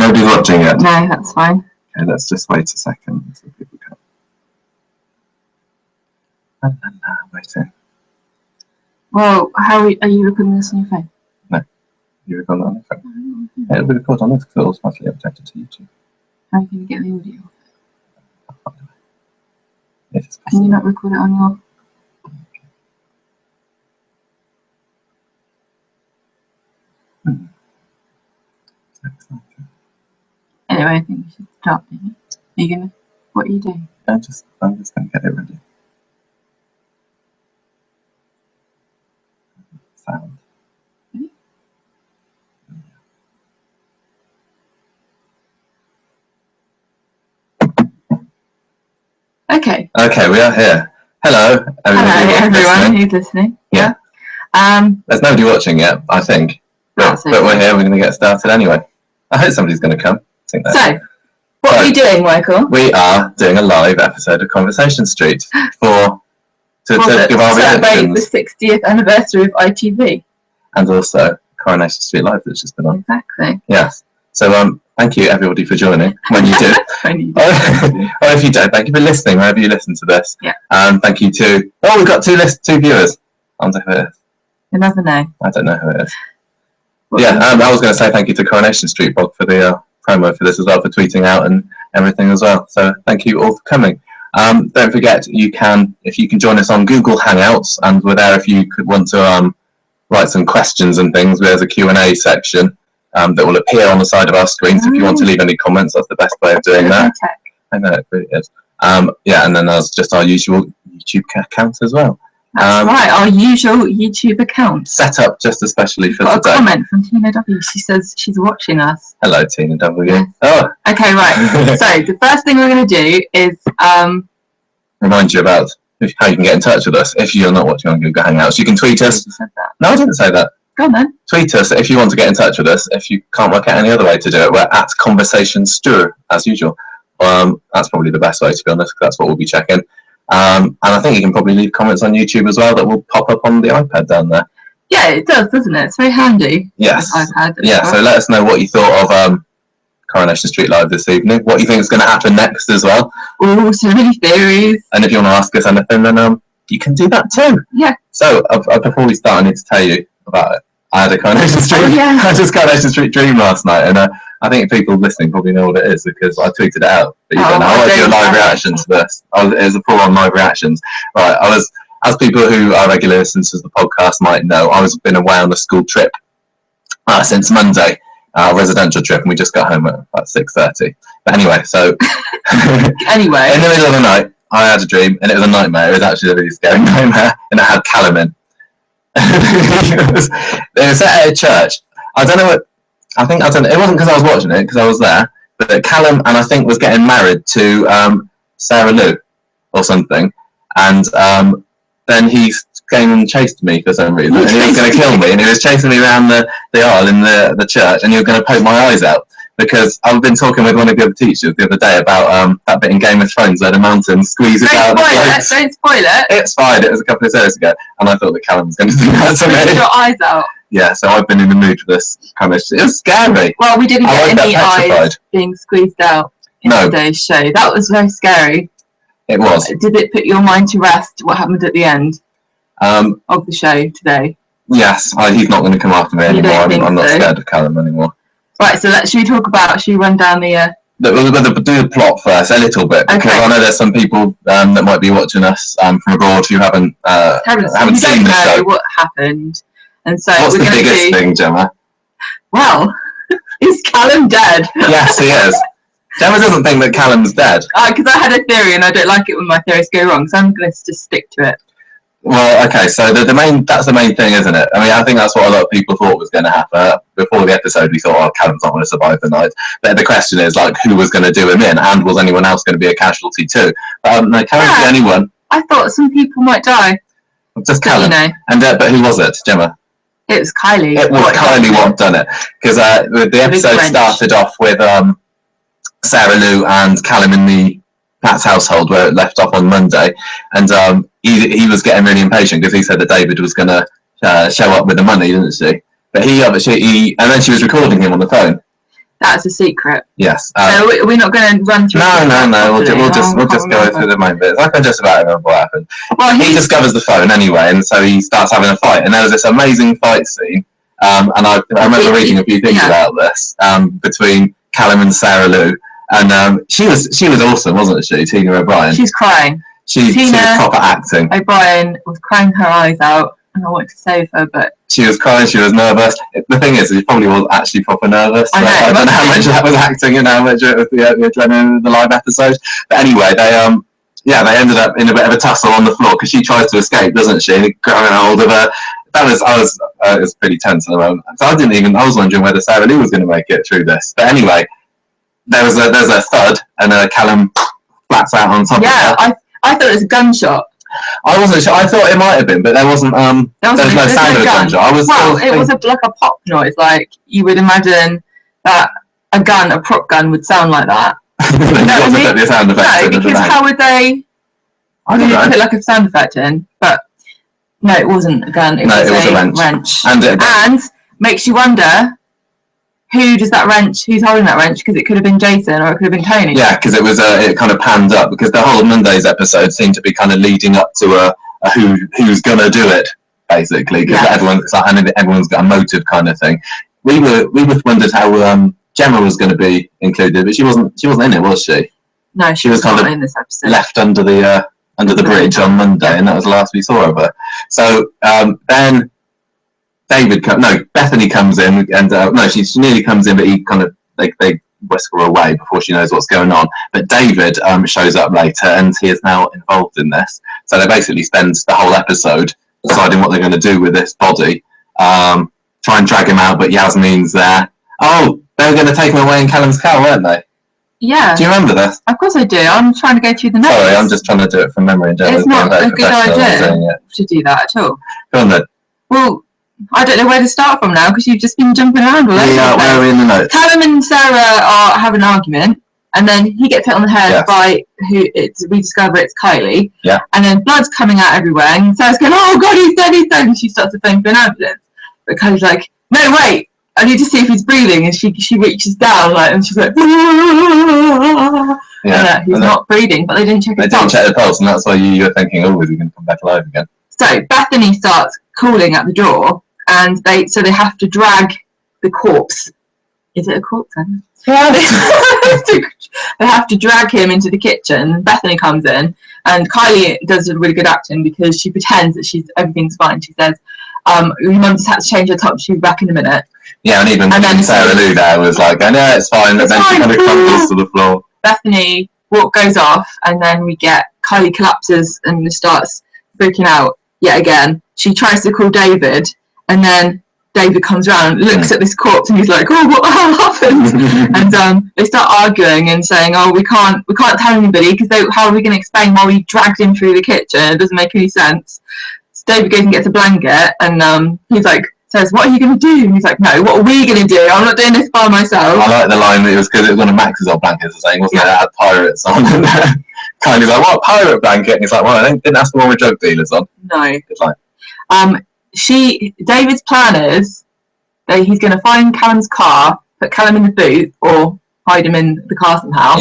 nobody's watching yet? No, that's fine. Okay, let's just wait a second until people come. Waiting. Well, are you recording this on your phone? No, you record it on your phone. Yeah, it'll be recorded on this because it's automatically updated to YouTube. How are you going to get the audio? Yes, Can you not record it on your... Anyway, I think you should start doing it. Are you gonna? What are you doing? I'm just going to get it ready. Sound. Okay. Okay, we are here. Hello, everyone who's listening. Yeah. There's nobody watching yet, I think. But we're here. We're going to get started anyway. I hope somebody's going to come. So, what are you doing, Michael? We are doing a live episode of Conversation Street to give our reactions. The 60th anniversary of ITV. And also Coronation Street Live that's just been on. Exactly. Yes. So thank you everybody for joining when you do. When you do. Or if you don't, thank you for listening wherever you listen to this. Yeah. Thank you to we've got two viewers. I wonder who it is. You never know. I don't know who it is. I was going to say thank you to Coronation Street blog for the promo for this as well, for tweeting out and everything as well. So thank you all for coming. Don't forget, if you can join us on Google Hangouts, and we're there if you could want to write some questions and things. There's a Q&A section that will appear on the side of our screen. So if you want to leave any comments, that's the best way of doing that. I know it really is. And then there's just our usual YouTube account as well. That's right, our usual YouTube account. Set up just especially for today. Got a comment from Tina W. She says she's watching us. Hello, Tina W. Yes. Oh. Okay, right. So the first thing we're going to do is remind you about how you can get in touch with us if you're not watching on Google Hangouts. You can tweet us. Said that. No, I didn't say that. Go on then. Tweet us if you want to get in touch with us. If you can't work out any other way to do it, we're at Conversation Stir as usual. That's probably the best way, to be honest, because that's what we'll be checking. And I think you can probably leave comments on YouTube as well that will pop up on the iPad down there. Yeah, it does, doesn't it? It's very handy. Yes. iPad. Yeah, so let us know what you thought of Coronation Street Live this evening, what you think is going to happen next as well. Oh, so many theories. And if you want to ask us anything, then you can do that too. Yeah. So before we start, I need to tell you about it. I had a Coronation Street. Oh, yeah. I just Coronation Street dream last night, and I think people listening probably know what it is because I tweeted it out. But you don't know. I want to do a live reaction to this. It was a full-on live reactions. Right. I was, as people who are regular listeners to the podcast might know, I was been away on a school trip since Monday, a residential trip, and we just got home at about 6:30. But anyway, so anyway, in the middle of the night, I had a dream, and it was a nightmare. It was actually a really scary nightmare, and it had Callum in. It was at a church. I don't know what. I don't know. It wasn't because I was watching it, because I was there. But Callum, and I think, was getting married to Sarah Lou or something. And then he came and chased me for some reason. And he was going to kill me. And he was chasing me around the aisle in the church. And he was going to poke my eyes out. Because I've been talking with one of the other teachers the other day about that bit in Game of Thrones where the mountain squeezes out the blokes. Don't spoil it. It's fine. It was a couple of days ago. And I thought that Callum was going to do that to me. Squeeze your eyes out. Yeah, so I've been in the mood for this premise. It was scary. Well, we didn't get any eyes being squeezed out in today's show. That was very scary. It was. Did it put your mind to rest what happened at the end of the show today? Yes, he's not going to come after me anymore. I'm not scared of Callum anymore. Right, so should we run down the... We'll do the plot first, a little bit, because I know there's some people that might be watching us from abroad who haven't seen the show. What happened. And so what's the biggest thing, Gemma? Well, is Callum dead? Yes, he is. Gemma doesn't think that Callum's dead. Because I had a theory and I don't like it when my theories go wrong, so I'm going to just stick to it. Well, okay, so that's the main thing, isn't it? I mean, I think that's what a lot of people thought was going to happen. Before the episode, we thought, Callum's not going to survive the night. But the question is, who was going to do him in? And was anyone else going to be a casualty too? No, Callum's the only one. I thought some people might die. Just Callum. And but who was it, Gemma? It was Kylie. It was Kylie what done it. Because the episode started off with Sarah Lou and Callum in the Pat's household where it left off on Monday. And he was getting really impatient because he said that David was going to show up with the money, didn't she? But and then she was recording him on the phone. That's a secret. Yes. So we're not going to run through. No. We'll just go through the main bits. I can just about remember what happened. Well, he discovers the phone anyway, and so he starts having a fight. And there was this amazing fight scene. And I remember reading a few things about this between Callum and Sarah Lou. And she was awesome, wasn't she? Tina O'Brien. She's crying. She was proper acting. O'Brien was crying her eyes out, and I wanted to save her, but she was crying. She was nervous. The thing is, she probably was actually proper nervous. I don't know how much that was acting and how much it was the adrenaline of the live episode. But anyway, they ended up in a bit of a tussle on the floor because she tries to escape, doesn't she? And grabbing hold of her. It was pretty tense at the moment. So I was wondering whether Sarah Lee was going to make it through this. But anyway, there's a thud and Callum flats out on top of her. Yeah, I thought it was a gunshot. I wasn't sure. I thought it might have been, but there wasn't. There was no sound of a gunshot. It was like a pop noise. Like you would imagine that a prop gun, would sound like that. The sound effect because how would they? I don't know. Put like a sound effect in, but no, it wasn't a gun. It was a wrench. And makes you wonder. Who's holding that wrench? Because it could have been Jason or it could have been Tony. Yeah, because it kind of panned up because the whole of Monday's episode seemed to be kind of leading up to a who's gonna do it, basically, because everyone's got a motive kind of thing. We both wondered how Gemma was going to be included, but she wasn't in it, was she? No, she was kind of in this episode. Left under the bridge on Monday, and that was the last we saw of her. So then. Bethany comes in, and she nearly comes in, but he kind of they whisk her away before she knows what's going on. But David shows up later, and he is now involved in this. So they basically spend the whole episode deciding what they're going to do with this body. Try and drag him out, but Yasmin's there. Oh, they were going to take him away in Callum's car, weren't they? Yeah. Do you remember this? Of course I do. I'm trying to go through the notes. Sorry, I'm just trying to do it from memory. It's not a good idea to do that at all. Go on then. Well, I don't know where to start from now because you've just been jumping around all over. Yeah, where are we in the notes? Callum and Sarah are having an argument, and then he gets hit on the head by we discover it's Kylie. Yeah. And then blood's coming out everywhere, and Sarah's going, "Oh God, he's dead!" And she starts to phone for an ambulance. But Kylie's like, "No, wait, I need to see if he's breathing." And she reaches down and she's like, and he's not breathing, but they didn't check his pulse. They didn't check the pulse, and that's why you were thinking, "Oh, is he going to come back alive again?" So Bethany starts calling at the door, and they have to drag the corpse. Is it a corpse then? Yeah. They have to drag him into the kitchen. Bethany comes in, and Kylie does a really good acting because she pretends that everything's fine. She says, "Your mum just had to change her top. She'll be back in a minute." Yeah, and then Sarah Lou there was like, "I know it's fine," and then she kind of crumbles to the floor. Bethany goes off, and then we get Kylie collapses and starts freaking out yet again. She tries to call David, and then David comes around, looks at this corpse, and he's like, "Oh, what the hell happened?" And they start arguing and saying, "Oh, we can't tell anybody because how are we going to explain why we dragged him through the kitchen? It doesn't make any sense." So David goes and gets a blanket, and he's like, says, "What are you going to do?" And he's like, "No, what are we going to do? I'm not doing this by myself." I like the line that it was because it was one of Max's old blankets, saying, wasn't it? It had pirates on. Kind of like, "What, pirate blanket?" And he's like, "Well, I didn't ask for one with drug dealers on." No. Good line. David's plan is that he's going to find Callum's car, put Callum in the boot, or hide him in the car somehow,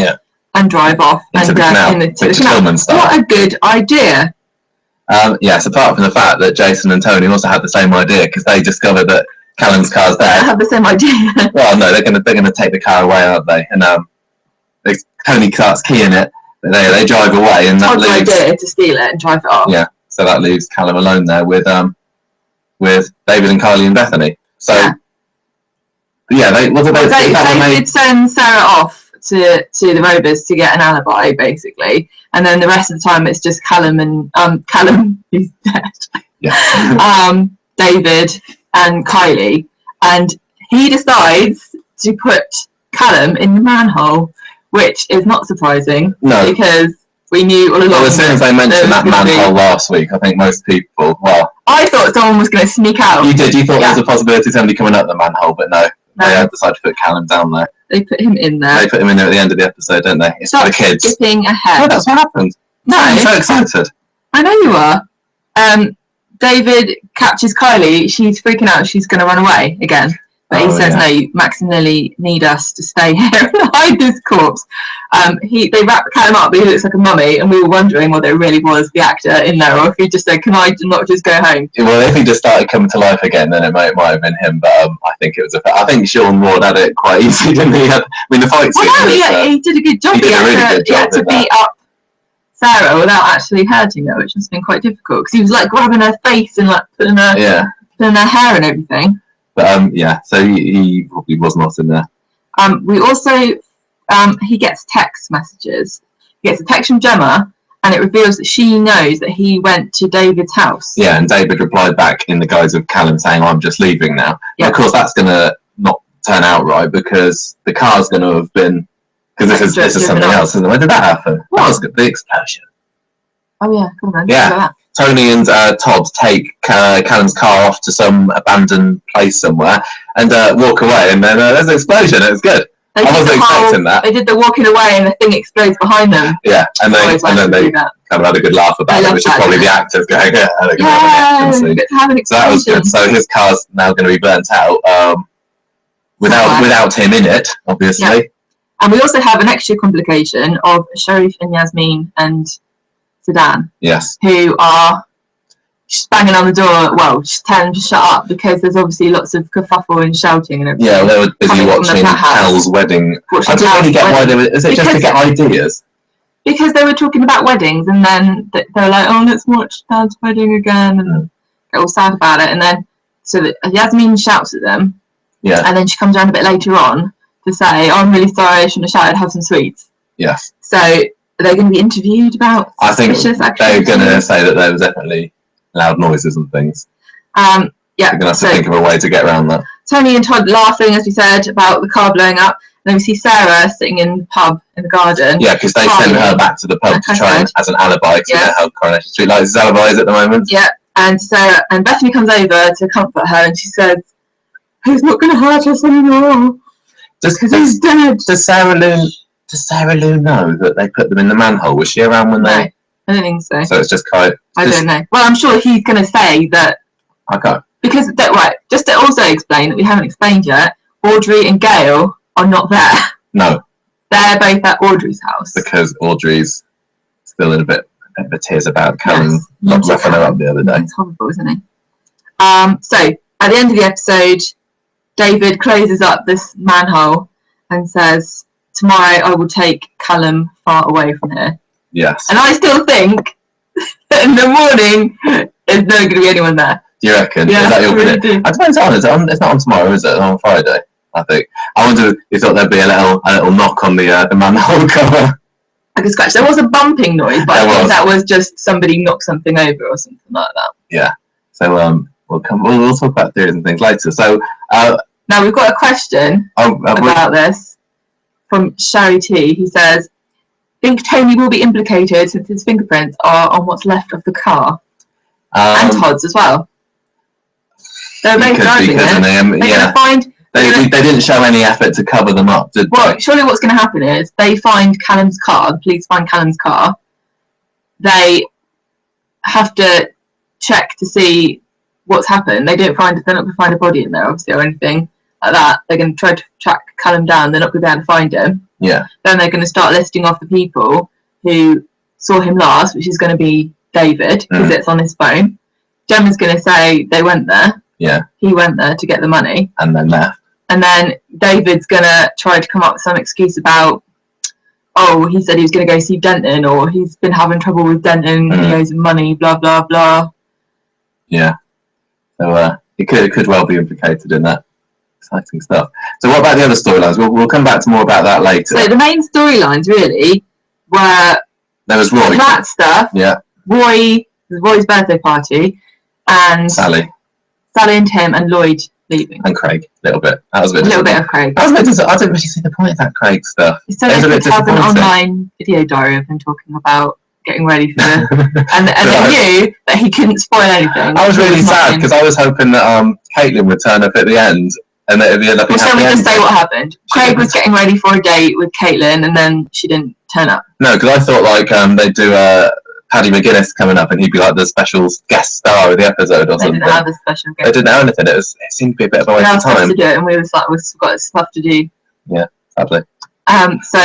and drive off into the canal. What a good idea! Yes, apart from the fact that Jason and Tony also had the same idea because they discovered that Callum's car's there. They have the same idea. Well, no, they're going to take the car away, aren't they? And Tony starts keying it. They drive away, and that leaves the idea to steal it and drive it off. Yeah, so that leaves Callum alone there with David and Kylie and Bethany. So David sends Sarah off to the Rovers to get an alibi, basically, and then the rest of the time it's just Callum and Callum who's dead. Yeah. David and Kylie, and he decides to put Callum in the manhole, which is not surprising. No, because we knew all along. Well, as soon as they mentioned that manhole last week, I think most people. Well, I thought someone was going to sneak out. You did. You thought there was a possibility of somebody coming up the manhole, but no. They decided to put Callum down there. They put him in there. They put him in there at the end of the episode, don't they? It's for the kids. Skipping ahead. Oh, that's what happened. No, I'm so excited. I know you are. David catches Kylie. She's freaking out. She's going to run away again. But he says, no, Max and Lily need us to stay here and hide this corpse. They wrap Callum up, but he looks like a mummy, and we were wondering whether it really was the actor in there, or if he just said, can I not just go home? Well, if he just started coming to life again, then it might have been him, but I think it was I think Sean Ward had it quite easy, didn't he? The fight scene he did a good job. He did a really good job. He had to beat up Sarah without actually hurting her, which has been quite difficult, because he was like grabbing her face and like putting her hair and everything. But so he probably was not in there. We also he gets text messages. He gets a text from Gemma, and it reveals that she knows that he went to David's house. Yeah, and David replied back in the guise of Callum saying, "I'm just leaving now." Yeah. Of course, that's gonna not turn out right, because the car's gonna have been, because this is something else. Isn't it? When did that happen? What was the explosion? Oh yeah, come on. Yeah. Tony and Todd take Callum's car off to some abandoned place somewhere and walk away, and then there's an explosion. It was good. I wasn't expecting that. They did the walking away, and the thing explodes behind them. Yeah, and then they kind of had a good laugh about it, which is probably the actors going, "Yeah, have an explosion." So that was good. So his car's now going to be burnt out without him in it, obviously. Yeah. And we also have an extra complication of Sharif and Yasmin and Sedan, who are just banging on the door. Well, just telling them to shut up, because there's obviously lots of kerfuffle and shouting and everything. Yeah, they were busy watching Hal's wedding. I didn't really get why they were. Is it just to get ideas? Because they were talking about weddings, and then they were like, "Oh, let's watch Dad's wedding again," and get all sad about it. And then Yasmin shouts at them, and then she comes around a bit later on to say, "Oh, I'm really sorry. I shouldn't have shouted. Have some sweets." Yes. So they're going to be interviewed about. I think they're going to say that there was definitely loud noises and things. Yeah. They're going to have to think of a way to get around that. Tony and Todd laughing, as we said, about the car blowing up. And then we see Sarah sitting in the pub in the garden. Yeah, because they sent her back to the pub to try as an alibi to get her Coronation Street lights as alibis at the moment. Yeah, and Bethany comes over to comfort her, and she says, "He's not going to hurt us anymore. Because he's dead." Does Sarah Lou know that they put them in the manhole? Was she around when they? No, I don't think so. So it's just kind of... I don't know. Well, I'm sure he's going to say that... Okay. Because, just to also explain that we haven't explained yet, Audrey and Gail are not there. No. They're both at Audrey's house. Because Audrey's still in a bit of tears about Callum not roughing her up the other day. It's horrible, isn't it? So, at the end of the episode, David closes up this manhole and says, "Tomorrow I will take Callum far away from here." Yes. And I still think that in the morning there's not going to be anyone there. Do you reckon? Yeah, is that your prediction? I suppose it's not on tomorrow, is it? It's on Friday, I think. I wonder if you thought there'd be a little knock on the manhole cover. Like a scratch. There was a bumping noise, but I think that was just somebody knocked something over or something like that. Yeah. So we'll talk about theories and things later. So now we've got a question about this from Sherry T. He says, "Think Tony will be implicated since his fingerprints are on what's left of the car, and Todd's as well." They're both driving it. They didn't show any effort to cover them up, did they? Well, surely what's going to happen is they find Callum's car. The police find Callum's car. They have to check to see what's happened. They're not going to find a body in there, obviously, or anything like that. They're going to try to track Callum down. They're not going to be able to find him. Yeah. Then they're going to start listing off the people who saw him last, which is going to be David, because it's on his phone. Gemma's going to say they went there. Yeah. He went there to get the money. And then left. And then David's going to try to come up with some excuse about, he said he was going to go see Denton, or he's been having trouble with Denton, he owes him money, blah, blah, blah. Yeah. So it could well be implicated in that. Exciting stuff. So what about the other storylines? We'll come back to more about that later. So the main storylines really were... There was Roy. That stuff. Yeah. Roy's birthday party, and... Sally and Tim and Lloyd leaving. And Craig, a little bit. That was a little bit of Craig. I didn't really see the point of that Craig stuff. So they could have an online video diary of him talking about getting ready for and they knew that he couldn't spoil anything. I was really sad because I was hoping that Caitlin would turn up at the end and that it'd be enough. Well, shall we just say what happened? Craig was getting ready for a date with Caitlin and then she didn't turn up. No, because I thought they'd do a Paddy McGuinness coming up, and he'd be like the special guest star of the episode or something. They didn't have a special guest. They didn't have anything. It seemed to be a bit of a waste of time. To do it, and we was like, we've got stuff to do. Yeah, sadly. So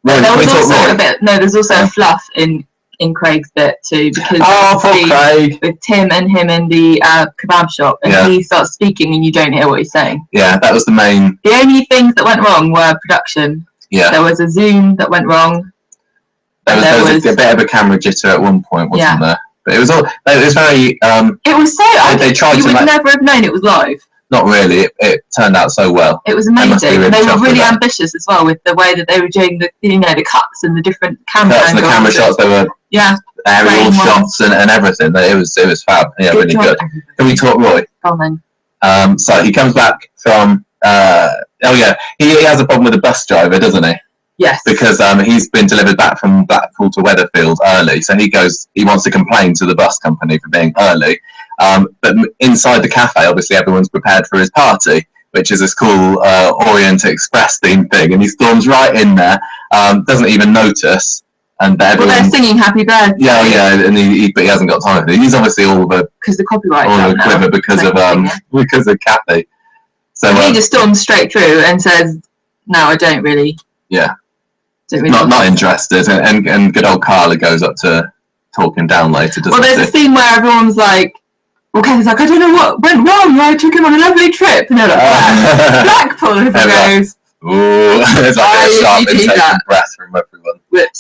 Roy, there was also a bit. No, there's also a fluff in Craig's bit too, because Craig with Tim and him in the kebab shop, and he starts speaking and you don't hear what he's saying. Yeah, that was the main. The only things that went wrong were production. Yeah, there was a zoom that went wrong. There was a bit of a camera jitter at one point, wasn't there? But it was all. It was very. It was so. They tried you would never have known it was live. Not really. It turned out so well. It was amazing. They were really ambitious as well with the way that they were doing the cuts and the different camera angles. The camera shots. They were aerial shots and everything. It was fab. Yeah, really good. Can we talk Roy? Go on then. So he comes back from. He has a problem with the bus driver, doesn't he? Yes. Because he's been delivered back from Blackpool to Weatherfield early, so he wants to complain to the bus company for being early. But inside the cafe, obviously, everyone's prepared for his party, which is this cool Orient Express themed thing, and he storms right in there, doesn't even notice, and they're singing Happy Birthday. Yeah, and but he hasn't got time for it. He's obviously all the copyright because of Kathy. So he just storms straight through and says, "No, I don't really." Yeah. Not interested, and good old Carla goes up to talk him down later. Well, there's a scene where everyone's like, Kathy's like, I don't know what went wrong. I took him on a lovely trip, and they're like, Blackpool. And he goes, ooh, it's like a sharp intake breath from everyone. Which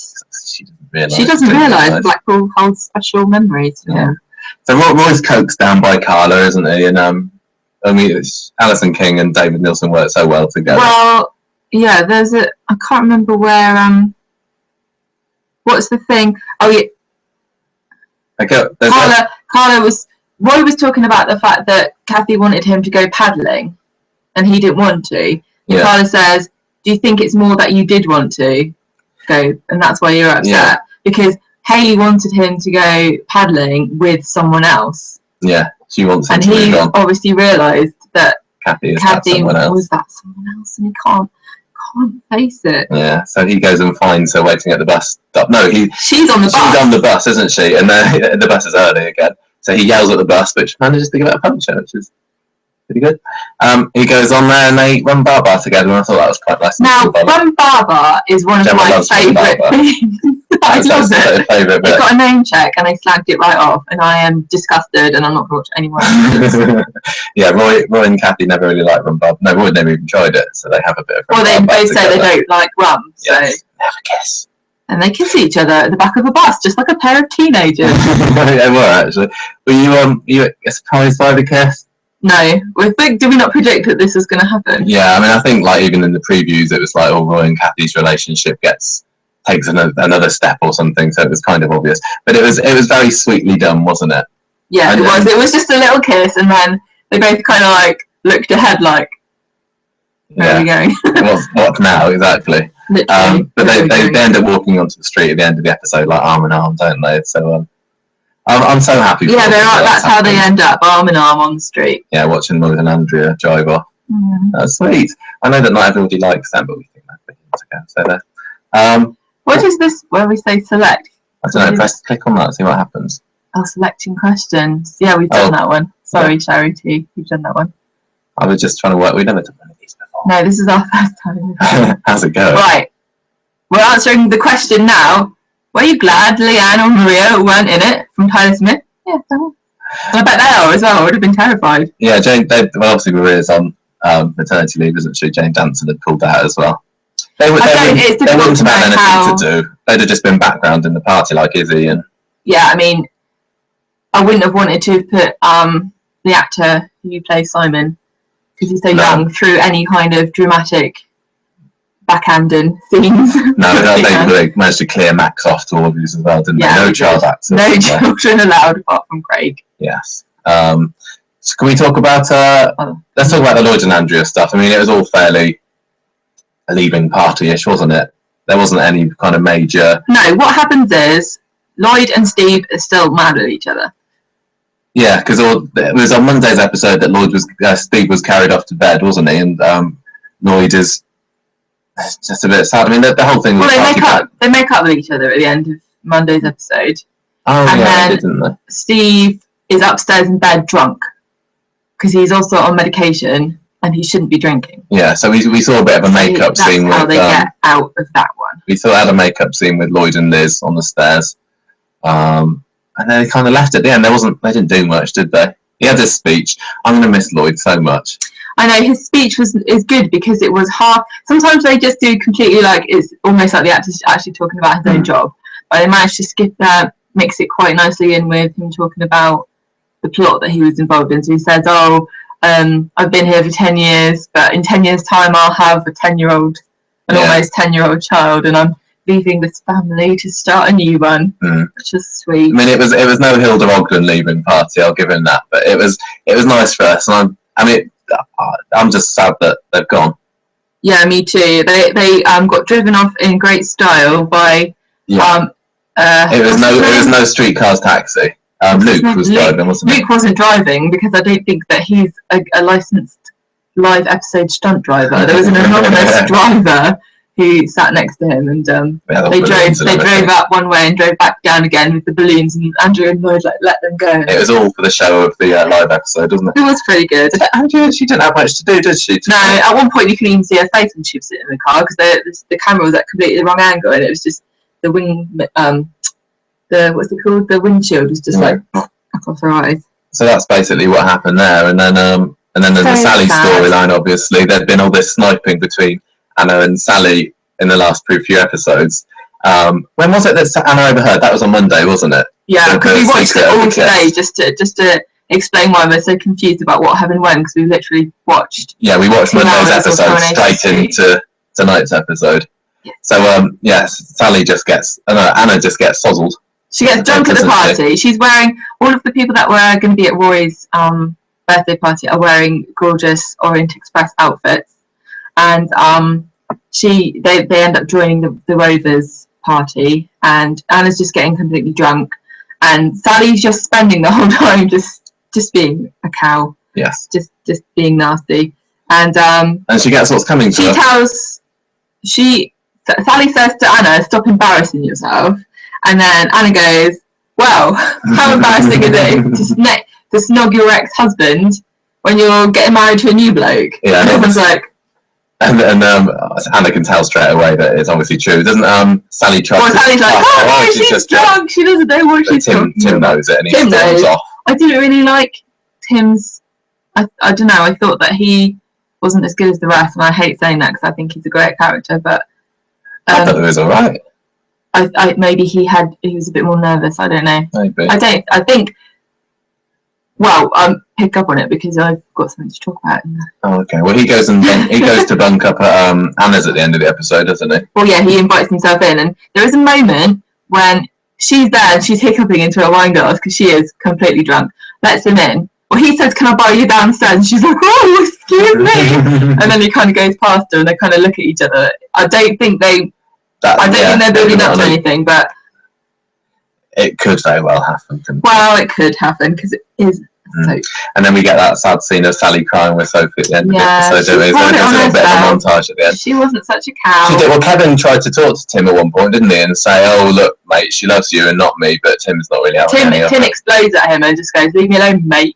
she doesn't realise Blackpool holds special memories. Yeah. So Roy's coaxed down by Carla, isn't he? And Alison King and David Nielsen work so well together. Well. Yeah, I can't remember where, what's the thing? Oh, yeah. Roy was talking about the fact that Kathy wanted him to go paddling, and he didn't want to. And Carla says, do you think it's more that you did want to go, and that's why you're upset? Yeah. Because Hayley wanted him to go paddling with someone else. Yeah, she wants him to move on. And he obviously realised that Kathy was that someone else, and he can't face it. Yeah, so he goes and finds her waiting at the bus stop. No, she's on the bus. She's on the bus, isn't she? And the bus is early again. So he yells at the bus, which manages to give it a puncture, which is pretty good. He goes on there and they run bar together, and I thought that was quite nice. Now, run bar is one of my favourite things. I love it. It got a name check and they slagged it right off, and I am disgusted, and I'm not going to watch any more. Yeah, Roy and Kathy never really liked rum bar. No, Roy never even tried it, so they have a bit of. Well, they both say they don't like rum, so never kiss. And they kiss each other at the back of a bus, just like a pair of teenagers. They were actually. Were you surprised by the kiss? No, did we not predict that this was going to happen? Yeah, I mean, I think like even in the previews, it was like, Roy and Kathy's relationship takes another step or something, so it was kind of obvious. But it was very sweetly done, wasn't it? Yeah, it was. It was just a little kiss, and then they both kind of like looked ahead, like, where are we going? What now exactly? But they end up walking onto the street at the end of the episode, like arm in arm, don't they? So I'm so happy. Yeah, that's how they end up, arm in arm on the street. Yeah, watching Lloyd and Andrea drive off. That's sweet. I know that not everybody likes them, but we think that's big together. So what is this where we say select? I don't know, click on that, see what happens. Oh, selecting questions. Yeah, we've done that one. Sorry, Charity, you've done that one. I was just trying to work, we've never done one of these before. No, this is our first time. How's it going? Right, we're answering the question now. Were you glad Leanne or Maria weren't in it from Tyler Smith? Yeah, I bet they are as well. I would have been terrified. Yeah, obviously Maria's on maternity leave, isn't she? Jane Danson had pulled out as well. They wouldn't have had anything to do. They'd have just been background in the party like Izzy and. Yeah, I mean, I wouldn't have wanted to put the actor who plays Simon, because he's so young, through any kind of dramatic backhanding scenes. No, they managed to clear Max off to all of these as well, didn't they? No child actors. No children allowed apart from Craig. Yes. So can we talk about, let's talk about the Lloyd and Andrea stuff. I mean, it was all fairly leaving party-ish, wasn't it? There wasn't any kind of major... No, what happens is Lloyd and Steve are still mad at each other. Yeah, because it was on Monday's episode that Steve was carried off to bed, wasn't he? And Lloyd is just a bit sad. I mean, the whole thing was... Well, they make up with each other at the end of Monday's episode. Oh, and yeah, then didn't they? Steve is upstairs in bed drunk because he's also on medication and he shouldn't be drinking. Yeah, so we saw a bit of a makeup scene with... That's how they get out of that one. We saw had a makeup scene with Lloyd and Liz on the stairs. And then they kind of left at the end. They didn't do much, did they? He had his speech. I'm going to miss Lloyd so much. I know, his speech is good because it was half... Sometimes they just do completely like... It's almost like the actor's actually talking about his own job. But they managed to skip that, mix it quite nicely in with him talking about the plot that he was involved in. So he says, I've been here for 10 years, but in 10 years' time I'll have a 10-year-old, almost 10-year-old child, and I'm leaving this family to start a new one, which is sweet. I mean, it was no Hilda Ogden leaving party, I'll give him that, but it was nice for us, and I'm just sad that they've gone. Yeah, me too. They got driven off in great style by it was no Streetcars Taxi. Luke was driving, wasn't he? Luke wasn't driving because I don't think that he's a licensed live episode stunt driver. There was an anonymous driver who sat next to him, and they drove up one way and drove back down again with the balloons, and Andrea and Lloyd let them go. It was all for the show of the live episode, wasn't it? It was pretty good. Andrea, she didn't have much to do, did she? No, at one point you couldn't even see her face when she was sitting in the car because the camera was at completely the wrong angle, and it was just the wing, what's it called? The windshield was just like across her eyes. So that's basically what happened there, and then there's the Sally storyline. Obviously, there'd been all this sniping between Anna and Sally in the last few episodes. When was it that Anna overheard? That was on Monday, wasn't it? Yeah, because we watched it all today just to explain why we're so confused about what happened when, because we literally watched. Yeah, we watched Monday's episode straight into tonight's episode. Yeah. So Anna just gets sozzled. She gets drunk at the party. She's wearing, all of the people that were going to be at Rory's birthday party are wearing gorgeous Orient Express outfits, and they end up joining the Rovers party, and Anna's just getting completely drunk, and Sally's just spending the whole time just being a cow. Yes. Just being nasty, and she gets what's coming to her. Sally says to Anna, "Stop embarrassing yourself." And then Anna goes, "Well, how embarrassing is it to snog your ex-husband when you're getting married to a new bloke?" Yeah, and everyone's like... And Anna can tell straight away that it's obviously true. Doesn't Sally try to... Sally's like, "Oh, no, she's drunk. She doesn't know what she's talking about." Tim knows it, and he storms off. I didn't really like Tim's... I don't know, I thought that he wasn't as good as the rest, and I hate saying that because I think he's a great character, but... I thought it was alright. Maybe he was a bit more nervous. I don't know. Maybe. I think. Well, pick up on it because I've got something to talk about. Oh, okay. Well, he goes to bunk up at Anna's at the end of the episode, doesn't he? Well, yeah, he invites himself in, and there is a moment when she's there and she's hiccuping into a wine glass because she is completely drunk. Lets him in. Well, he says, "Can I borrow you downstairs?" And she's like, "Oh, excuse me." And then he kind of goes past her, and they kind of look at each other. I don't think they're building up to anything, but it could very well happen. Well, it could happen because it is. And then we get that sad scene of Sally crying with Sophie at the end of the episode. There's a little bit of a montage at the end. She wasn't such a cow. She did. Well, Kevin tried to talk to Tim at one point, didn't he? And say, "Oh, look, mate, she loves you and not me." But Tim's not really having any of it. Tim explodes at him and just goes, "Leave me alone, mate."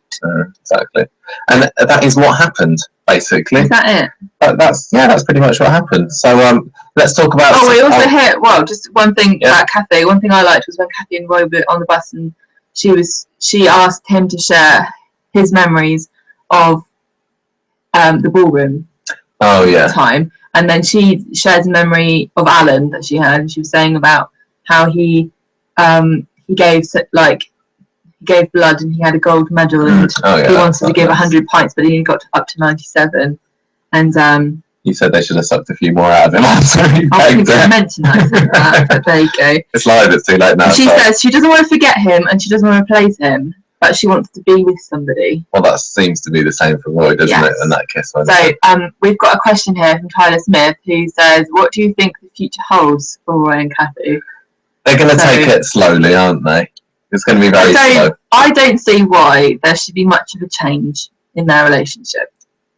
Exactly. And that is what happened, basically. Is that it? That's pretty much what happened. So let's talk about... we also hear... Well, just one thing about Kathy. One thing I liked was when Kathy and Roy were on the bus, and she asked him to share his memories of the ballroom time, and then she shares a memory of Alan that she heard, and she was saying about how he gave blood and he had a gold medal, and he wanted to give 100 pints, but he got up to 97, and you said they should have sucked a few more out of him. I think I mentioned that, but there you go. It's live, it's too late now. She says she doesn't want to forget him and she doesn't want to replace him, but she wants to be with somebody. Well, that seems to be the same for Roy, doesn't it? And that kiss. So we've got a question here from Tyler Smith, who says, "What do you think the future holds for Roy and Kathy?" They're going to take it slowly, aren't they? It's going to be very slow. I don't see why there should be much of a change in their relationship.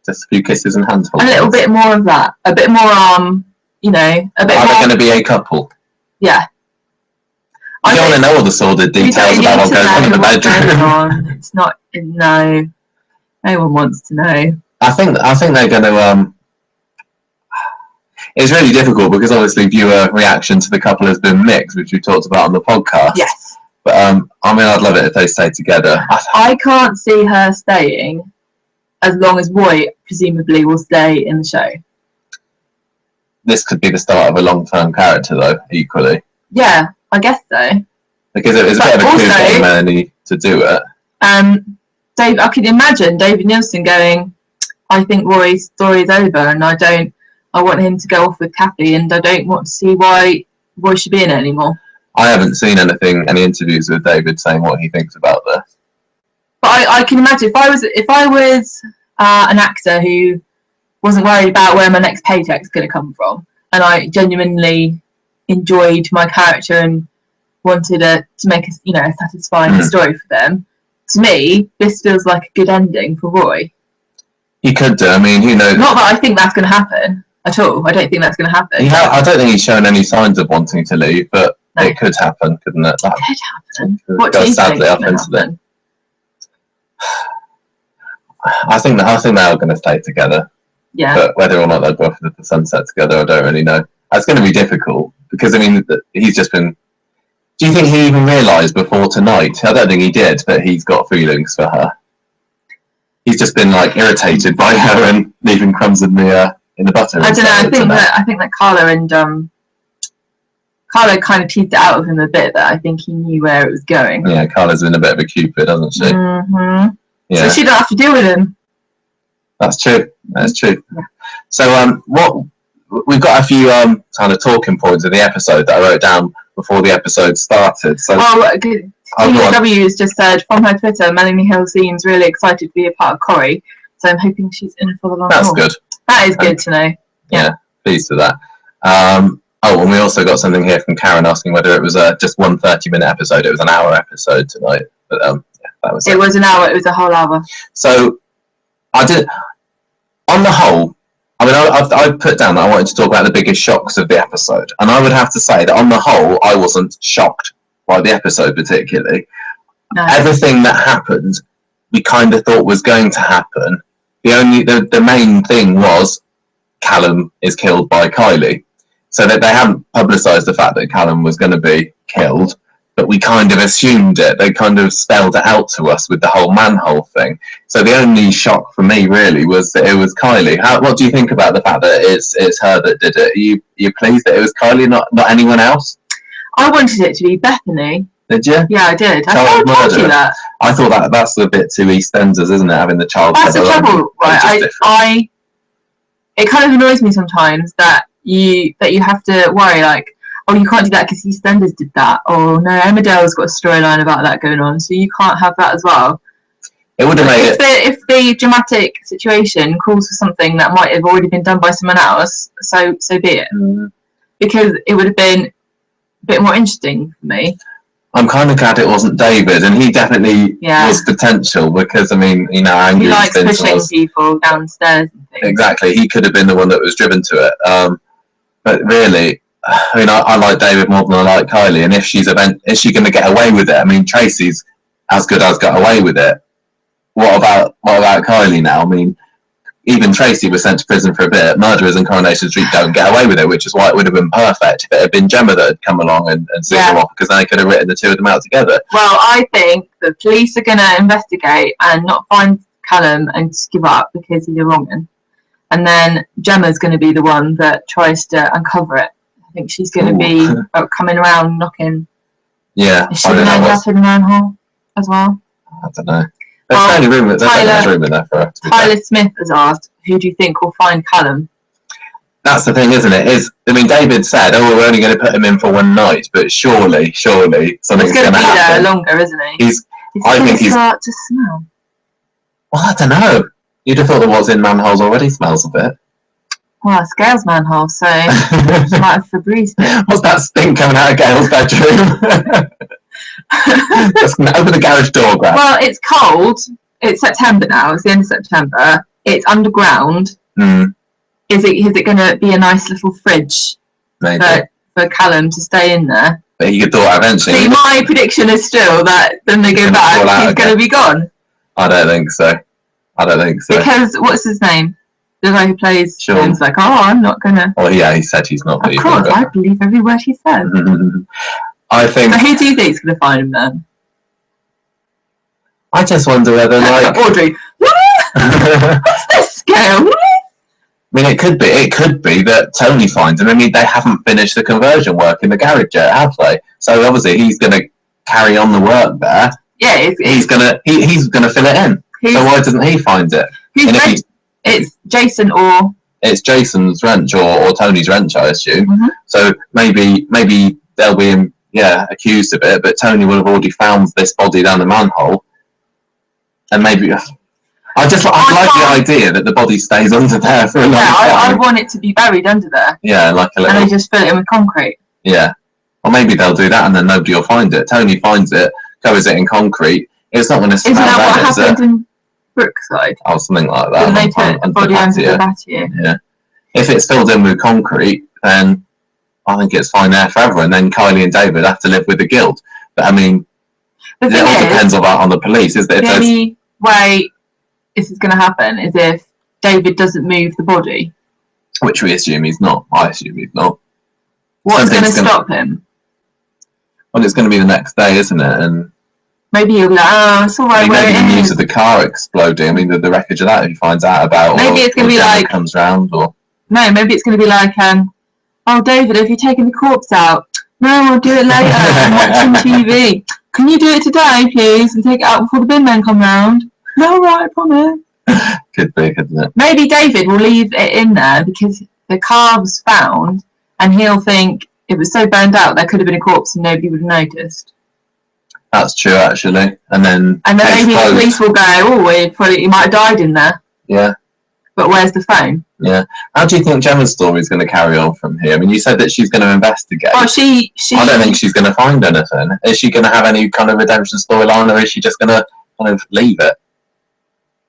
Just a few kisses and hands. A little bit more of that. A bit more, a bit more... Are they going to be a couple? Yeah. You don't want to know all the sordid details about what goes on in the bedroom. It's not. No one wants to know. I think they're going to. It's really difficult because obviously viewer reaction to the couple has been mixed, which we talked about on the podcast. Yes. But I mean, I'd love it if they stayed together. I can't see her staying as long as Roy presumably will stay in the show. This could be the start of a long-term character, though. Equally. Yeah, I guess so. Because it was a bit of a coup for Melanie to do it. Dave, I could imagine David Nielsen going, I think Roy's story is over, and I want him to go off with Kathy, and I don't want to see why Roy should be in it anymore. I haven't seen any interviews with David saying what he thinks about this. But I can imagine if I was an actor who wasn't worried about where my next paycheck's going to come from, and I genuinely enjoyed my character and wanted to make a satisfying story for them. To me, this feels like a good ending for Roy. He could do. I mean, who knows? Not that I think that's going to happen at all. I don't think that's going to happen. I don't think he's shown any signs of wanting to leave, but it could happen, couldn't it? It could happen. What do you think is going to happen? I think they're going to stay together. Yeah. But whether or not they'll go off into the sunset together, I don't really know. It's going to be difficult because, I mean, he's just been... Do you think he even realised before tonight? I don't think he did, but he's got feelings for her. He's just been irritated by her and leaving crumbs in the butter. I don't know. I think that Carla kind of teased it out of him a bit. That I think he knew where it was going. Yeah, Carla's been a bit of a cupid, hasn't she? Mm-hmm. Yeah. So she don't have to deal with him. That's true. Yeah. So we've got a few kind of talking points of the episode that I wrote down before the episode started. So W has just said from her Twitter, Melanie Hill seems really excited to be a part of Corrie, so I'm hoping she's in for the long haul. That's good. That is good to know. Yeah, pleased with that. And we also got something here from Karen asking whether it was just one 30-minute episode. It was an hour episode tonight, but that was it. It was an hour. It was a whole hour. So I did. On the whole, I mean, I put down that I wanted to talk about the biggest shocks of the episode, and I would have to say that on the whole, I wasn't shocked by the episode particularly. No. Everything that happened, we kind of thought was going to happen. The main thing was Callum is killed by Kylie, so that they haven't publicised the fact that Callum was going to be killed, but we kind of assumed it. They kind of spelled it out to us with the whole manhole thing. So the only shock for me really was that it was Kylie. What do you think about the fact that it's her that did it? Are you pleased that it was Kylie, not anyone else? I wanted it to be Bethany. Did you? Yeah, I did. I told you that. I thought that's a bit too EastEnders, isn't it? Having the child. That's the trouble, right? It kind of annoys me sometimes that you have to worry oh, you can't do that because EastEnders did that. Oh no, Emmerdale's got a storyline about that going on, so you can't have that as well. It would have made if the dramatic situation calls for something that might have already been done by someone else, so be it. Because it would have been a bit more interesting for me. I'm kind of glad it wasn't David, and he definitely was potential because, I mean, Angry he likes pushing people downstairs and things. Exactly, he could have been the one that was driven to it. But really, I mean, I like David more than I like Kylie, and is she going to get away with it? I mean, Tracy's as good as got away with it. What about Kylie now? I mean, even Tracy was sent to prison for a bit. Murderers in Coronation Street don't get away with it, which is why it would have been perfect if it had been Gemma that had come along and seen them off, because then they could have written the two of them out together. Well, I think the police are going to investigate and not find Callum and just give up because he's a wrong'un. And then Gemma's going to be the one that tries to uncover it. I think she's going to be coming around knocking. Yeah. Is she going to end up in the manhole as well? I don't know. There's only room in there for her. Tyler Smith has asked, who do you think will find Callum? That's the thing, isn't it? David said, we're only going to put him in for one night, but surely something's going to happen. He's going to be there longer, isn't he? I think he's start to smell. Well, I don't know. You'd have thought that what's in manholes already smells a bit. Well, it's Gail's manhole, so she might have Febreze. What's that stink coming out of Gail's bedroom? Just open the garage door, Grab. Well, it's cold. It's September now. It's the end of September. It's underground. Is it going to be a nice little fridge for Callum to stay in there? But he thought eventually. See, my prediction is still that then they go back, he's going to be gone. I don't think so. Because what's his name? The guy who plays Sean's like, I'm not going to. Oh, yeah, he said he's not. Of course, I believe every word he says. I think. So who do you think is going to find him then? I just wonder whether, like. Audrey. What's this scale? I mean, it could be that Tony finds him. I mean, they haven't finished the conversion work in the garage yet, have they? So obviously he's going to carry on the work there. Yeah, he's gonna fill it in. So why doesn't he find it? It's Jason or it's Jason's wrench or Tony's wrench, I assume. Mm-hmm. So maybe they'll be accused of it, but Tony will have already found this body down the manhole, and maybe. I like the idea that the body stays under there for a long time. I want it to be buried under there. Yeah, like a little. And they just fill it in with concrete. Yeah. Or maybe they'll do that and then nobody will find it. Tony finds it, covers it in concrete. It's not going to smell bad, Isn't that what happened in Brookside? Oh, something like that. Didn't they put a body under the patio? Yeah. If it's filled in with concrete, then I think it's fine there forever. And then Kylie and David have to live with the guilt. But I mean, it all depends on the police. Is that the only way this is going to happen is if David doesn't move the body. Which we assume he's not. I assume he's not. What's going to stop him? Well, it's going to be the next day, isn't it? And maybe he'll be like, it's all right. Maybe the news of the car exploding. I mean, the wreckage of that, if he finds out about. Maybe it's going to be like comes round, or no, maybe it's going to be like, oh, David, have you taken the corpse out? No, I'll do it later. I'm watching TV. Can you do it today, please, and take it out before the bin men come round? No, right, I promise. Could be, couldn't it? Maybe David will leave it in there because the car was found, and he'll think it was so burned out there could have been a corpse and nobody would have noticed. That's true, actually. And then maybe the police will go, he might have died in there. Yeah. But where's the phone? Yeah. How do you think Gemma's story is going to carry on from here? I mean, you said that she's going to investigate. Oh, she. I don't think she's going to find anything. Is she going to have any kind of redemption storyline, or is she just going to kind of leave it?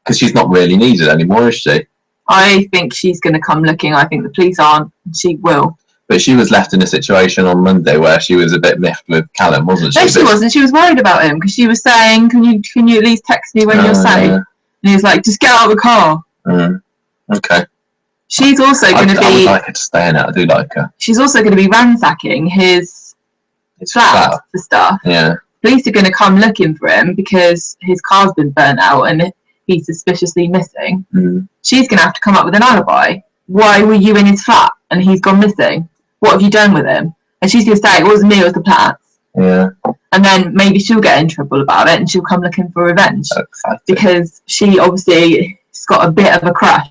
Because she's not really needed anymore, is she? I think she's going to come looking. I think the police aren't. She will. But she was left in a situation on Monday where she was a bit miffed with Callum, wasn't she? No, she wasn't. She was worried about him because she was saying, "Can you at least text me when you're safe?" Yeah. And he was like, "Just get out of the car." Okay. She's also going to be. I would like her to stay in it. I do like her. She's also going to be ransacking his flat for stuff. Yeah. Police are going to come looking for him because his car's been burnt out and he's suspiciously missing. She's going to have to come up with an alibi. Why were you in his flat and he's gone missing? What have you done with him? And she's going to say, it wasn't me, it was the plants. Yeah. And then maybe she'll get in trouble about it and she'll come looking for revenge. Because she obviously has got a bit of a crush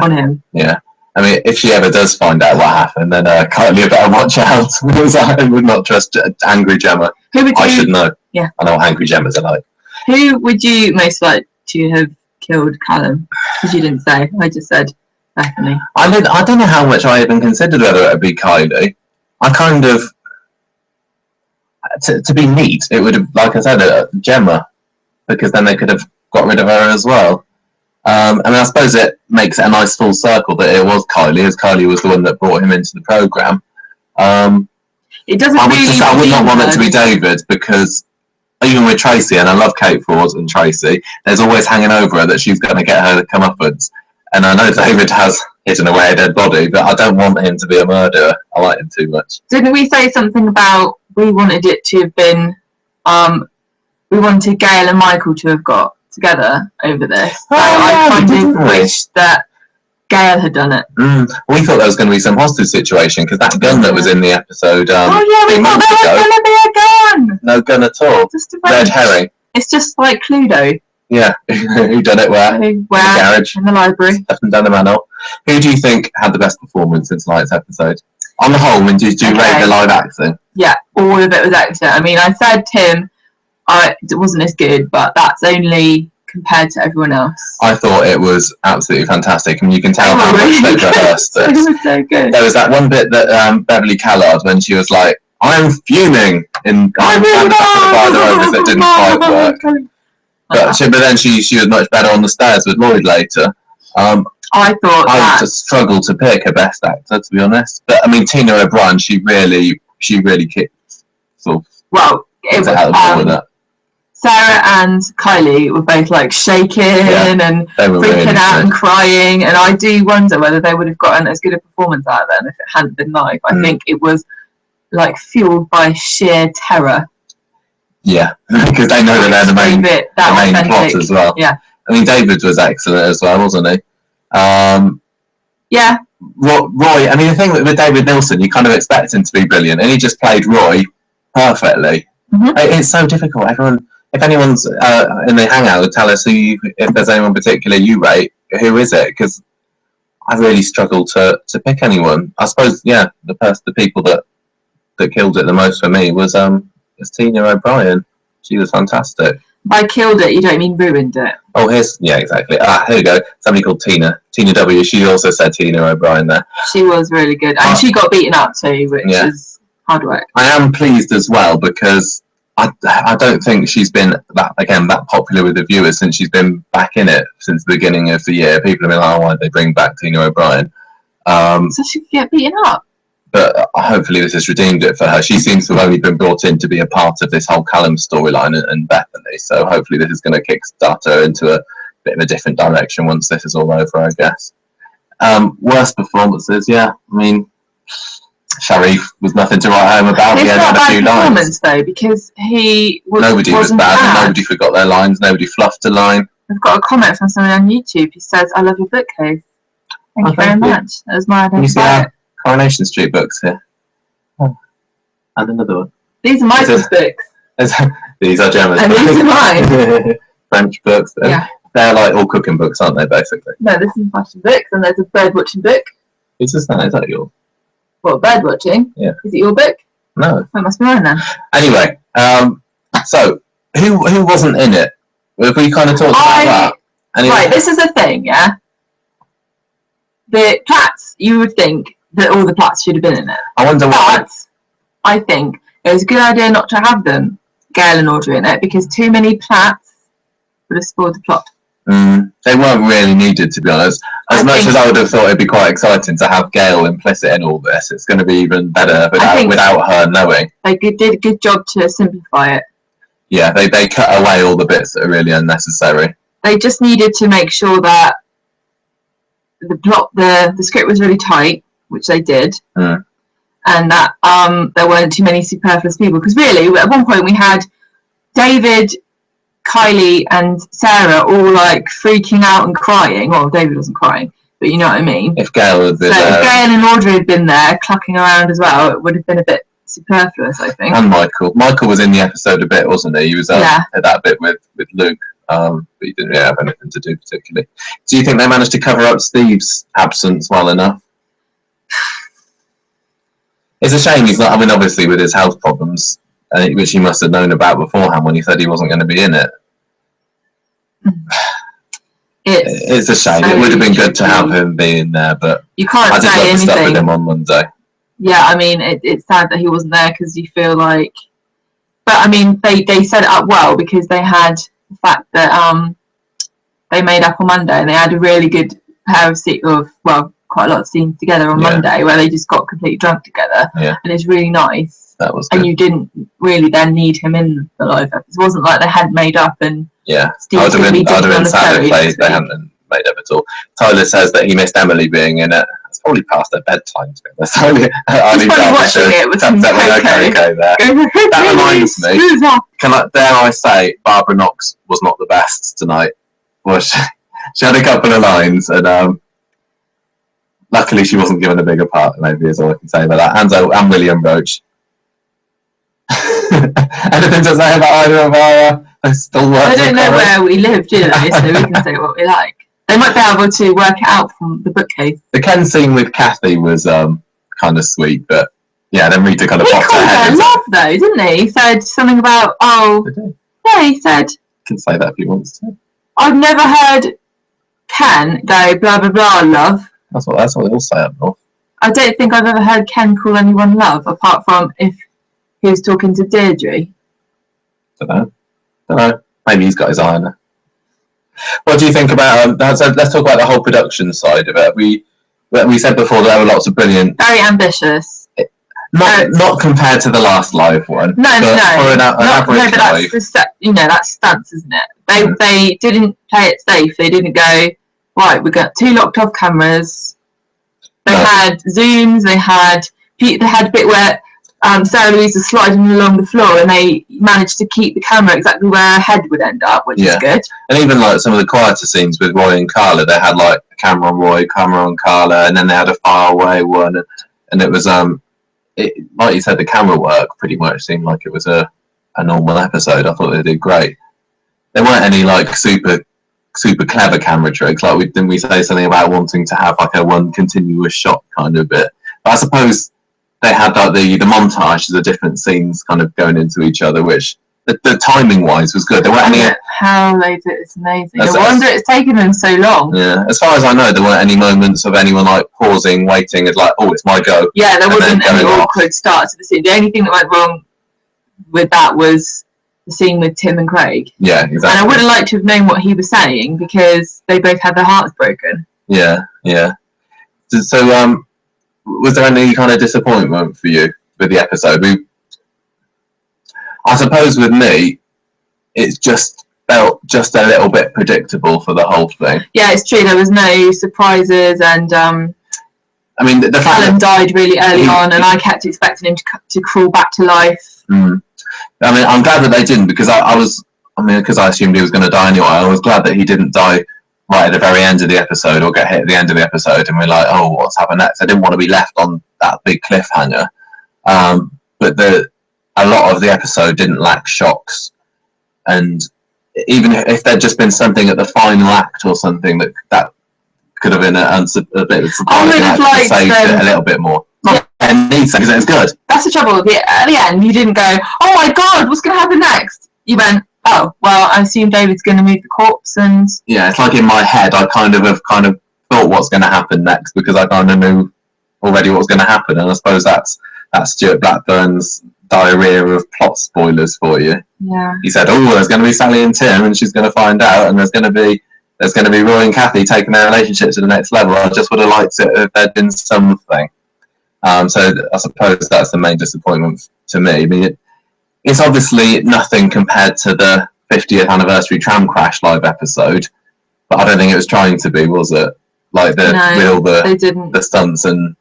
on him. Yeah. I mean, if she ever does find out what happened, then Kylie better watch out. Because I would not trust angry Gemma. I should know. Yeah. I know what angry Gemmas are like. Who would you most like to have killed Callum? Because you didn't say. I just said Bethany. I don't know how much I even considered whether it would be Kylie. I kind of... To be neat, it would have, like I said, Gemma. Because then they could have got rid of her as well. I mean, I suppose it makes it a nice full circle that it was Kylie, as Kylie was the one that brought him into the programme. It doesn't I would not want it to be David, because even with Tracy, and I love Kate Ford and Tracy, there's always hanging over her that she's going to get her comeuppance. And I know David has hidden away a dead body, but I don't want him to be a murderer. I like him too much. Didn't we say something about we wanted it to have been, we wanted Gail and Michael to have got together over this? So I kind of wished that Gail had done it. We thought there was going to be some hostage situation because that gun that was in the episode. We thought there was going to be a gun. No gun at all. Just a red herring. It's just like Cluedo. Yeah, who done it where? In the garage, in the library, stepping down the manhole. Who do you think had the best performance in tonight's episode? On the whole, do you rate the live acting? Yeah, all of it was excellent. I mean, I said Tim, it wasn't as good, but that's only compared to everyone else. I thought it was absolutely fantastic, and you can tell how much they rehearsed it. It was so good. There was that one bit that Beverly Callard, when she was like, "I'm fuming," in the back of the bar that didn't quite work. But then she was much better on the stairs with Lloyd later. I thought I would struggle to pick a best actor, to be honest. But I mean, Tina O'Brien, she really sort of. Well, it was. Sarah and Kylie were both like shaking and freaking really out and crying, and I do wonder whether they would have gotten as good a performance out of them if it hadn't been live. I think it was like fueled by sheer terror. Yeah, because they know that they're the main plot as well. Yeah, I mean, David was excellent as well, wasn't he? Yeah. Roy. I mean, the thing with David Nilsson, you kind of expect him to be brilliant, and he just played Roy perfectly. Mm-hmm. It's so difficult. If anyone's in the hangout, would tell us if there's anyone particular you rate, who is it? Because I really struggle to pick anyone. I suppose, the people that killed it the most for me was Tina O'Brien. She was fantastic. By killed it, you don't mean ruined it. Oh, exactly. Here we go. Somebody called Tina W. She also said Tina O'Brien there. She was really good, and she got beaten up too, which is hard work. I am pleased as well because I don't think she's been that popular with the viewers since she's been back in it since the beginning of the year. People have been like, why did they bring back Tina O'Brien? So she could get beaten up. But hopefully this has redeemed it for her. She seems to have only been brought in to be a part of this whole Callum storyline and Bethany. So hopefully this is going to kickstart her into a bit of a different direction once this is all over, I guess. Worst performances, I mean, Sharif was nothing to write home about. It's not a bad performance though, because nobody was bad. Nobody forgot their lines. Nobody fluffed a line. I've got a comment from someone on YouTube who says, "I love your bookcase." Thank you very much. That was my idea. Coronation Street books here. Oh. And another one. These are Michael's books. These are Gemma's and books. These are mine. French books. They're like all cooking books, aren't they, basically? No, this is fashion books, and there's a bird watching book. Is that yours? What, bird watching? Yeah. Is it your book? No. That must be mine then. Anyway, so who wasn't in it? Have we kind of talked about that? Anyway. Right, this is the thing, yeah? The Platts, you would think that all the Platts should have been in it. I wonder why. But I think it was a good idea not to have them, Gail and Audrey, in it, because too many Platts would have spoiled the plot. They weren't really needed, to be honest. As much as I would have thought it'd be quite exciting to have Gail implicit in all this, it's going to be even better without her knowing. They did a good job to simplify it. Yeah, they cut away all the bits that are really unnecessary. They just needed to make sure that the plot, the script was really tight, which they did, and that there weren't too many superfluous people. Because really, at one point we had David, Kylie, and Sarah all like freaking out and crying. Well, David wasn't crying, but you know what I mean. If Gail had been if Gail and Audrey had been there, clucking around as well, it would have been a bit superfluous, I think. And Michael was in the episode a bit, wasn't he? He was at that bit with Luke. But he didn't really have anything to do particularly. Do you think they managed to cover up Steve's absence well enough? It's a shame he's not. I mean, obviously with his health problems, which he must have known about beforehand when he said he wasn't going to be in it. It's a shame. So it would have been good to have him be in there, but you can't I just say love the anything. stuff with him on Monday. Yeah, I mean, it's sad that he wasn't there because you feel like. But I mean, they set it up well because they had the fact that they made up on Monday and they had a really good pair of quite a lot of scenes together on Monday where they just got completely drunk together, and it's really nice. That was good. And you didn't really then need him in the live episode. It wasn't like they hadn't made up and Steve I'd have been sad if they hadn't made up at all. Tyler says that he missed Emily being in it. It's probably past their bedtime to be honest. He's probably watching it with some okay there. That reminds me. Dare I say, Barbara Knox was not the best tonight. Well, she had a couple of lines, and luckily she wasn't given a bigger part. Maybe is all I can say about that. And William Roach. Anything to say about either of our I don't know where we live, do they? So we can say what we like. They might be able to work it out from the bookcase. The Ken scene with Kathy was kind of sweet, but then Rita kind of popped her head. He called her love, though, didn't he? He said something about, he said... You can say that if he wants to. I've never heard Ken go blah, blah, blah, love. That's what they all say up north. I don't think I've ever heard Ken call anyone love, apart from if he was talking to Deirdre. Don't know. Maybe he's got his eye on her. What do you think about? Let's talk about the whole production side of it. We said before that there were lots of brilliant. Very ambitious. Not compared to the last live one. No. For an average live. That's stunts, isn't it? They didn't play it safe. They didn't go, right, we got 2 locked off cameras. They had zooms. They had a bit where Sarah Louise was sliding along the floor, and they managed to keep the camera exactly where her head would end up, which is good. And even like some of the quieter scenes with Roy and Carla, they had like a camera on Roy, camera on Carla, and then they had a far away one, and it was like you said, the camera work pretty much seemed like it was a normal episode. I thought they did great. There weren't any like super clever camera tricks. Like didn't we say something about wanting to have like a one continuous shot kind of bit? But I suppose they had like the montages of different scenes kind of going into each other, which the timing wise was good. There weren't any. How they did it's amazing. No wonder it's taken them so long. Yeah, as far as I know, there weren't any moments of anyone like pausing, waiting, as like, oh, it's my go. Yeah, there wasn't any awkward start to the scene. The only thing that went wrong with that was the scene with Tim and Craig. Yeah, exactly. And I would have liked to have known what he was saying because they both had their hearts broken. Yeah. So, was there any kind of disappointment for you with the episode? I suppose with me, it's just felt just a little bit predictable for the whole thing. Yeah, it's true. There was no surprises, and I mean, the fact Callum died really early on, and I kept expecting him to crawl back to life. I mean, I'm glad that they didn't, because because I assumed he was going to die anyway. I was glad that he didn't die right at the very end of the episode, or get hit at the end of the episode, and we're like, oh, what's happened next? I didn't want to be left on that big cliffhanger. But a lot of the episode didn't lack shocks, and even if there'd just been something at the final act or something that could have been a bit of surprising, I saved it a little bit more. And needs because it was good. That's the trouble. At the end, you didn't go, oh my god, what's going to happen next? You went, oh, well, I assume David's going to move the corpse, and yeah, it's like in my head, I kind of thought what's going to happen next, because I kind of knew already what was going to happen, and I suppose that's Stuart Blackburn's diarrhea of plot spoilers for you. Yeah. He said, oh, there's going to be Sally and Tim, and she's going to find out, and there's going to be Roy and Kathy taking their relationship to the next level. I just would have liked it if there'd been something. So I suppose that's the main disappointment to me. I mean, it's obviously nothing compared to the 50th anniversary tram crash live episode, but I don't think it was trying to be, was it? Like with all the stunts, and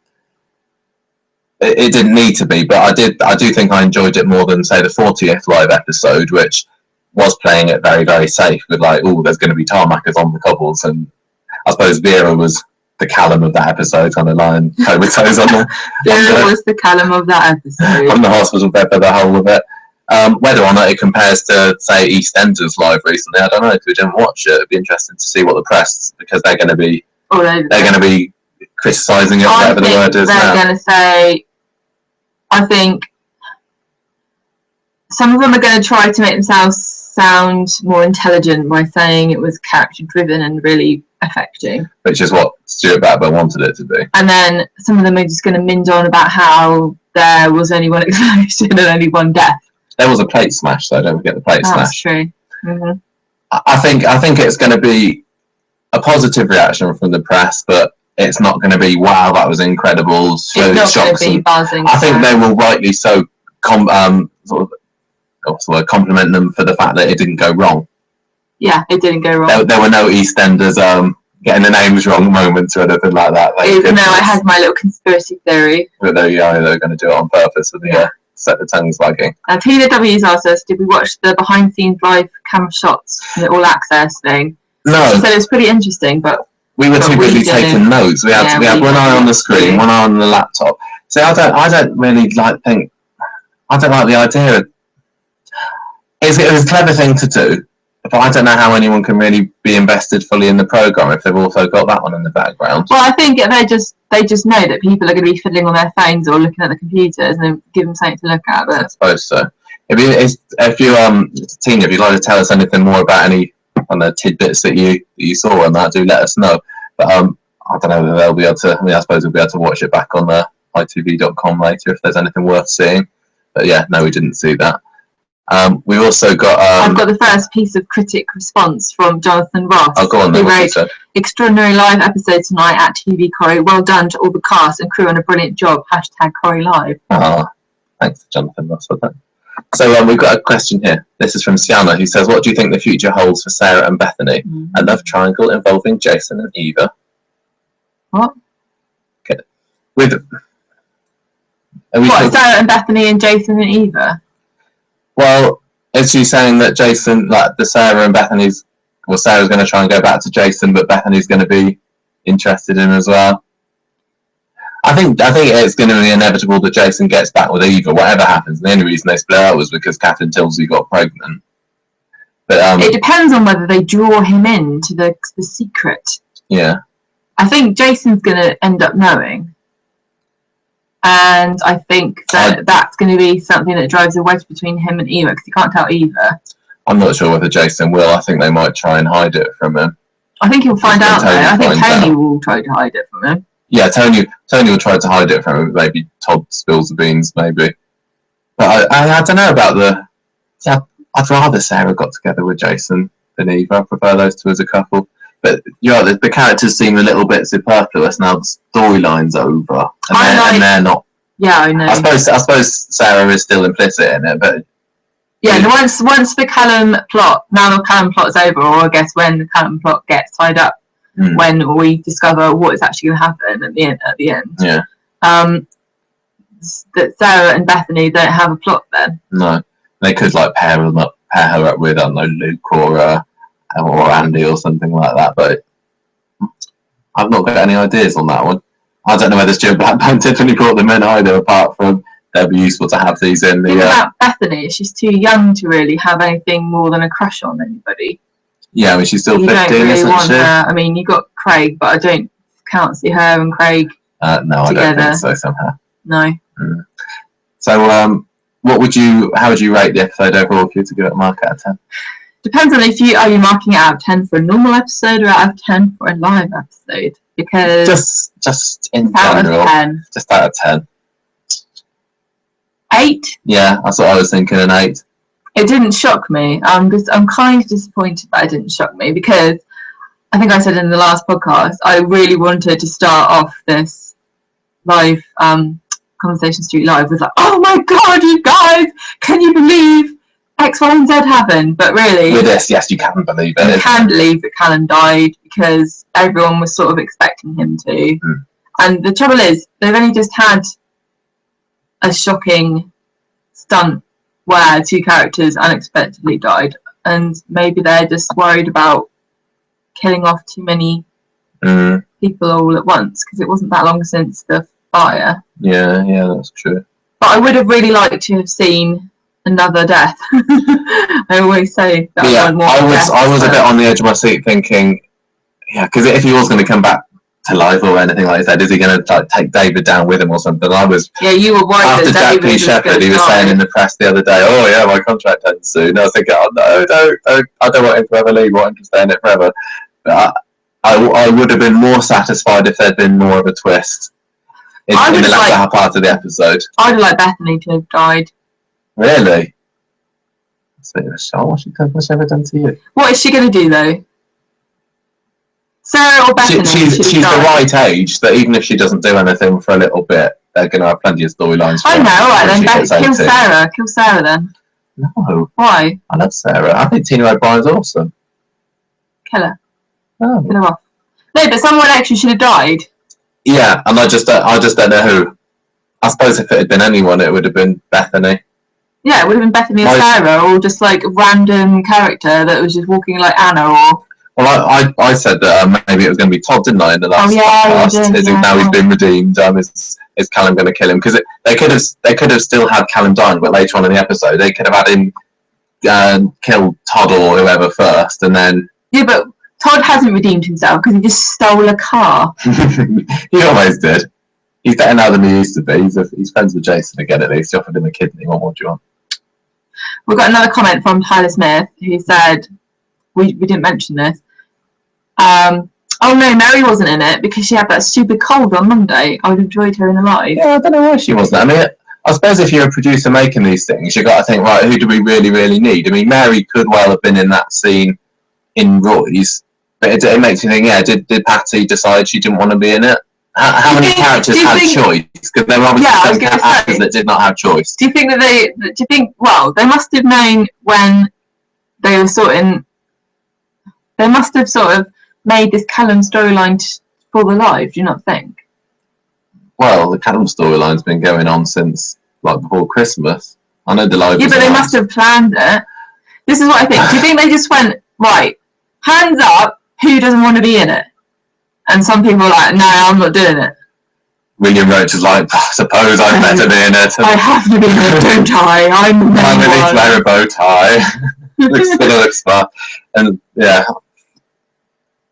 it didn't need to be. But I do think I enjoyed it more than, say, the 40th live episode, which was playing it very, very safe with like, oh, there's going to be tarmackers on the cobbles, and I suppose Vera was the Callum of that episode, kind of lying comatose on the. Vera was the Callum of that episode. On the hospital bed for the whole of it. Whether or not it compares to, say, EastEnders live recently, I don't know, because we didn't watch it. It'd be interesting to see what the press, because they're going to be criticising it, whatever the word is. They're going to say, I think some of them are going to try to make themselves sound more intelligent by saying it was character driven and really affecting, which is what Stuart Blackburn wanted it to be. And then some of them are just going to mind on about how there was only one explosion and only one death. There was a plate smash, so don't forget the plate smash. That's true. Mm-hmm. I think it's going to be a positive reaction from the press, but it's not going to be, wow, that was incredible. It's not going to be buzzing. I think they will rightly so compliment them for the fact that it didn't go wrong. Yeah, it didn't go wrong. There were no EastEnders getting the names wrong moments or anything like that. Even though I had my little conspiracy theory. But they're going to do it on purpose with the set the tongues wagging. Tina W's asked us, did we watch the behind the scenes live camera shots and the all access thing? No. She said it was pretty interesting, but we were too busy taking notes. We had one eye on the screen, one eye on the laptop. See, I don't really like the idea. It was a clever thing to do, but I don't know how anyone can really be invested fully in the programme if they've also got that one in the background. Well, I think they just know that people are going to be fiddling on their phones or looking at the computers, and then give them something to look at. But I suppose so. Tina, if you'd like to tell us anything more about any tidbits that you saw on that, do let us know. But I don't know whether they'll be able to. I mean, I suppose we'll be able to watch it back on the itv.com later if there's anything worth seeing. But yeah, no, we didn't see that. We've also got... I've got the first piece of critic response from Jonathan Ross. Oh, go on then. He wrote, extraordinary live episode tonight at TV Corrie. Well done to all the cast and crew on a brilliant job. #Corrie Live. Thanks, Jonathan Ross, for that. So we've got a question here. This is from Sienna, who says, what do you think the future holds for Sarah and Bethany? A love triangle involving Jason and Eva. What? Okay. Sarah and Bethany and Jason and Eva? Well, is she saying that Jason, like the Sarah and Bethany's, well, Sarah's going to try and go back to Jason, but Bethany's going to be interested in him as well? I think it's going to be inevitable that Jason gets back with Eva, whatever happens. The only reason they split up was because Catherine Tilsley got pregnant. But it depends on whether they draw him into the secret. Yeah. I think Jason's going to end up knowing. And I think that's going to be something that drives a wedge between him and Eva, because he can't tell Eva. I'm not sure whether Jason will. I think they might try and hide it from him. I think he'll find out, though. I think Tony will try to hide it from him. Yeah, Tony will try to hide it from him. Maybe Todd spills the beans, maybe. But I don't know about the... Yeah, I'd rather Sarah got together with Jason than Eva. I prefer those two as a couple. But the characters seem a little bit superfluous now. The storyline's over, and they're not. Yeah, I know. I suppose Sarah is still implicit in it, but yeah. Once the Callum plot, now the Callum plot's over, or I guess when the Callum plot gets tied up, when we discover what is actually going to happen at the end. Yeah. That Sarah and Bethany don't have a plot then. No, they could like pair her up with, I don't know, Luke or Andy or something like that, but I've not got any ideas on that one. I don't know whether Stuart Blackburn and Tiffany brought them in either, apart from they'd be useful to have these in the... about Bethany, she's too young to really have anything more than a crush on anybody. Yeah, I mean, she's still 15, really isn't she? I mean, you got Craig, but I can't see her and Craig no, together. I don't think so somehow. No. So, how would you rate the episode overall if you were to give it a mark out of 10? Depends on if are you marking it out of 10 for a normal episode or out of 10 for a live episode? Because just in general, just out of 10. 8? Yeah, that's what I was thinking, an 8. It didn't shock me. I'm kind of disappointed that it didn't shock me, because I think I said in the last podcast I really wanted to start off this live Conversation Street Live with like, oh my god, you guys, can you believe X, Y, and Z happened? But really, with this, yes, you can believe it. You can believe that Callum died because everyone was sort of expecting him to. And the trouble is, they've only just had a shocking stunt where 2 characters unexpectedly died, and maybe they're just worried about killing off too many people all at once, because it wasn't that long since the fire. Yeah, that's true. But I would have really liked to have seen another death. I always say that. Yeah, I was a bit on the edge of my seat thinking, because if he was going to come back to life or anything like that, is he going to take David down with him or something? I was. Yeah, you were worried after that Jack P. Shepherd, he was saying in the press the other day, "Oh yeah, my contract ends soon." I was thinking, "Oh no, I don't want him to ever leave. I want him to stay in it forever." But I would have been more satisfied if there'd been more of a twist in the latter part of the episode. I'd have liked Bethany to have died. Really? That's a bit of a shock. What's she ever done to you? What is she going to do though? Sarah or Bethany? She's the right age that even if she doesn't do anything for a little bit, they're going to have plenty of storylines. I know, alright then. Kill Sarah. Kill Sarah then. No. Why? I love Sarah. I think Tina O'Brien's awesome. Kill her. Oh. Kill her off. No, but someone actually should have died. Yeah, and I just don't know who. I suppose if it had been anyone, it would have been Bethany. Yeah, it would have been Bethany or Sarah, or just like a random character that was just walking like Anna, or... Well, I said that maybe it was going to be Todd, didn't I, in the last podcast? Now he's been redeemed. Is Callum going to kill him? Because they could have still had Callum dying, but later on in the episode they could have had him kill Todd or whoever first, and then... Yeah, but Todd hasn't redeemed himself because he just stole a car. He always did. He's better now than he used to be. He's friends with Jason again at least. He offered him a kidney. What more do you want? We've got another comment from Tyler Smith who said, we didn't mention this, oh no, Mary wasn't in it because she had that stupid cold on Monday. I would have enjoyed her in the live. Yeah, I don't know why she wasn't. I mean, I suppose if you're a producer making these things, you've got to think, right, who do we really, really need? I mean, Mary could well have been in that scene in Roy's, but it makes you think, yeah, did Patty decide she didn't want to be in it? How many characters had choice? Because there were obviously some actors that did not have choice. Do you think well, they must have known when they were they must have sort of made this Callum storyline for the live, do you not think? Well, the Callum storyline's been going on since, like, before Christmas. I know the live. Yeah, but they must have planned it. This is what I think. Do you think they just went, right, hands up, who doesn't want to be in it? And some people are like, no, I'm not doing it. William Roach is like, I suppose I'd better be in it. I have to be in it, don't I? I'm really wear a bow tie. looks smart. And yeah,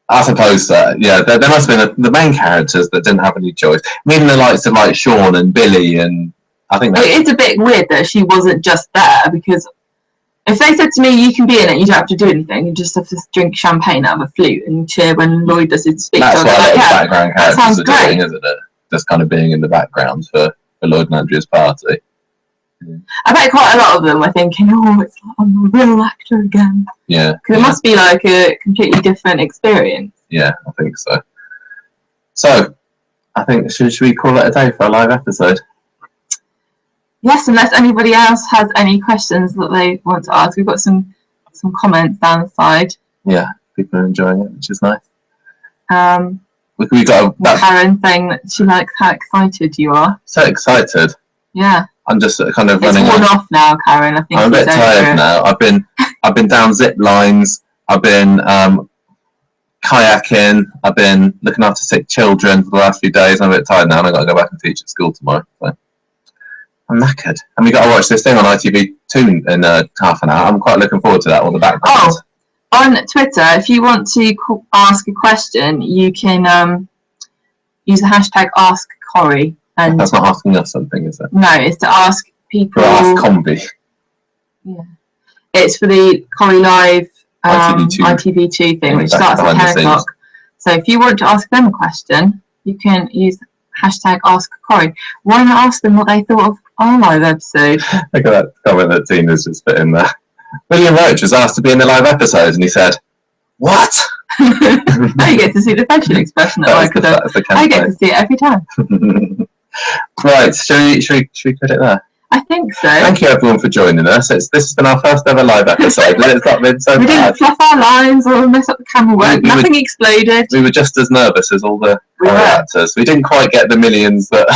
I suppose that, yeah, there must have been the main characters that didn't have any choice. Even the likes of like Sean and Billy, and I think it's a bit weird that she wasn't just there, because if they said to me, you can be in it, you don't have to do anything, you just have to drink champagne out of a flute and cheer when Lloyd does his speech. That's what the background characters are doing, isn't it? Just kind of being in the background for Lloyd and Andrea's party. I bet quite a lot of them were thinking, oh, it's like I'm a real actor again. Yeah. Because it must be like a completely different experience. Yeah, I think so. So, I think, should we call it a day for a live episode? Yes, unless anybody else has any questions that they want to ask. We've got some comments down the side. Yeah, people are enjoying it, which is nice. We got Karen saying that she likes how excited you are. So excited. Yeah. I'm just kind of running. It's worn off now, Karen. I think I'm a bit tired now. I've been down zip lines. I've been kayaking. I've been looking after sick children for the last few days. I'm a bit tired now, and I've got to go back and teach at school tomorrow. So I'm knackered. And we got to watch this thing on ITV2 in half an hour. I'm quite looking forward to that. All the background. Oh, on Twitter, if you want to ask a question, you can use the hashtag #AskCorrie. And that's not asking us something, is it? No, it's to ask people. Or ask Combi. Yeah, it's for the Corrie Live ITV2 thing, which starts at 10 o'clock. So if you want to ask them a question, you can use hashtag #AskCorrie. Why not ask them what they thought of our live episode? Look at that comment that Tina's just put in there. William Roach was asked to be in the live episode, and he said, "What?" Now you get to see the facial expression that I get to see it every time. Right, should we put it there? I think so. Thank you everyone for joining us. This has been our first ever live episode, and it's not been so bad. We didn't fluff our lines or mess up the camera work. Nothing exploded. We were just as nervous as all the actors. We didn't quite get the millions that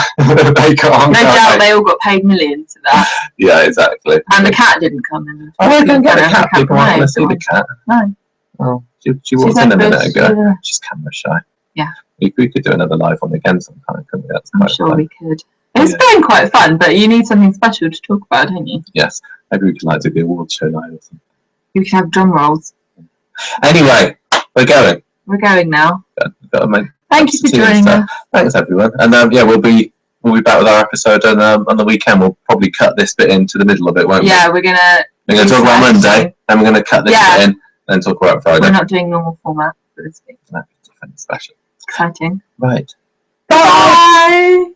they got on. No doubt they all got paid millions for that. Yeah, exactly. And the cat didn't come in. I don't get a cat. People aren't going to see the cat. No. Well, she walked in a minute ago. She's camera shy. Yeah. We could do another live one again sometime, couldn't we? I'm sure we could. It's been quite fun, but you need something special to talk about, don't you? Yes. Maybe we could do the awards show live or something. We could have drum rolls. Anyway, we're going. We're going now. Thank you for joining us. Thanks everyone. And we'll be back with our episode on the weekend. We'll probably cut this bit into the middle of it, won't we? Yeah, we're gonna talk about Monday, then we're gonna cut this bit in, and talk about Friday. We're not doing normal format for this week. No, it's different, special. Exciting. Right. Bye.